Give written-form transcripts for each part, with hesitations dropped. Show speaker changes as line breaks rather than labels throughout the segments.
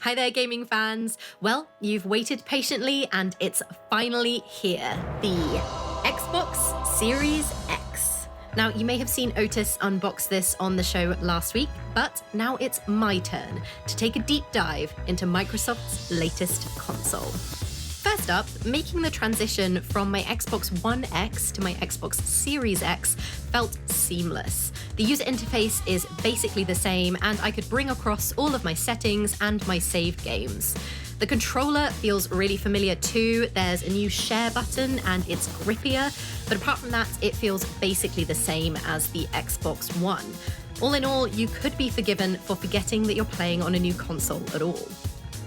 Hi there, gaming fans. Well, you've waited patiently and it's finally here. The Xbox Series X. Now, you may have seen Otis unbox this on the show last week, but now it's my turn to take a deep dive into Microsoft's latest console. First up, making the transition from my Xbox One X to my Xbox Series X felt seamless. The user interface is basically the same, and I could bring across all of my settings and my saved games. The controller feels really familiar too. There's a new share button and it's grippier, but apart from that, it feels basically the same as the Xbox One. All in all, you could be forgiven for forgetting that you're playing on a new console at all.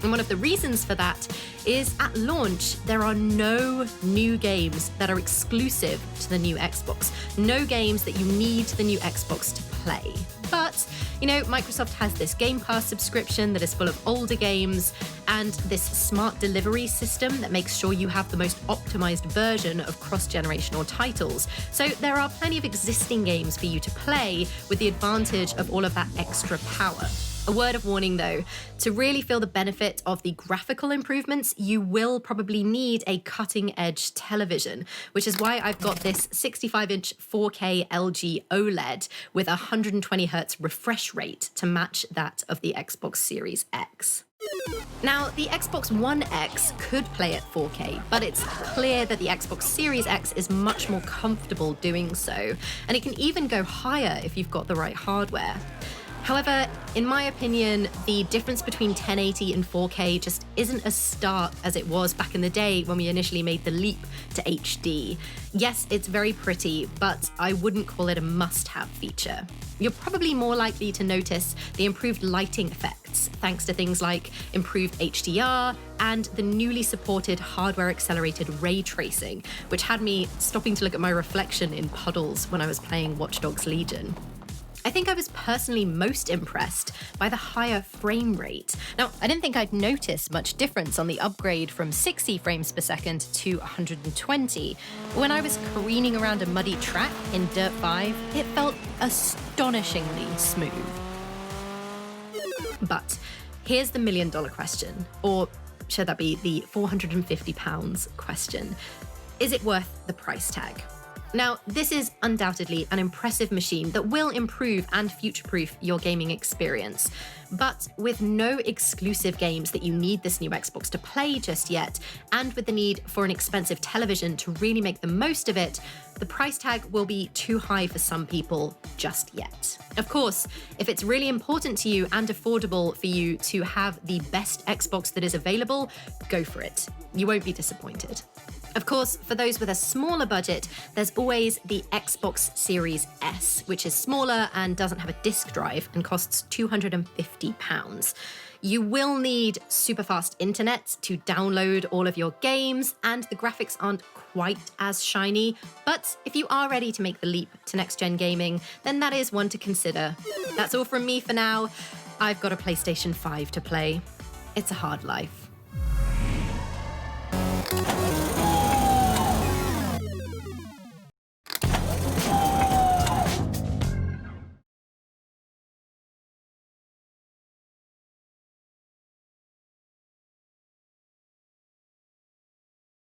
And one of the reasons for that is at launch, there are no new games that are exclusive to the new Xbox. No games that you need the new Xbox to play. But, Microsoft has this Game Pass subscription that is full of older games and this smart delivery system that makes sure you have the most optimized version of cross-generational titles. So there are plenty of existing games for you to play with the advantage of all of that extra power. A word of warning though, to really feel the benefit of the graphical improvements, you will probably need a cutting-edge television, which is why I've got this 65-inch 4K LG OLED with a 120Hz refresh rate to match that of the Xbox Series X. Now, the Xbox One X could play at 4K, but it's clear that the Xbox Series X is much more comfortable doing so, and it can even go higher if you've got the right hardware. However, in my opinion, the difference between 1080 and 4K just isn't as stark as it was back in the day when we initially made the leap to HD. Yes, it's very pretty, but I wouldn't call it a must-have feature. You're probably more likely to notice the improved lighting effects, thanks to things like improved HDR and the newly supported hardware-accelerated ray tracing, which had me stopping to look at my reflection in puddles when I was playing Watch Dogs Legion. I think I was personally most impressed by the higher frame rate. Now, I didn't think I'd notice much difference on the upgrade from 60 frames per second to 120. When I was careening around a muddy track in Dirt 5, it felt astonishingly smooth. But here's the million-dollar question, or should that be the £450 question? Is it worth the price tag? Now, this is undoubtedly an impressive machine that will improve and future-proof your gaming experience. But with no exclusive games that you need this new Xbox to play just yet, and with the need for an expensive television to really make the most of it, the price tag will be too high for some people just yet. Of course, if it's really important to you and affordable for you to have the best Xbox that is available, go for it. You won't be disappointed. Of course, for those with a smaller budget, there's always the Xbox Series S, which is smaller and doesn't have a disk drive and costs £250. You will need super fast internet to download all of your games, and the graphics aren't quite as shiny. But if you are ready to make the leap to next-gen gaming, then that is one to consider. That's all from me for now. I've got a PlayStation 5 to play. It's a hard life.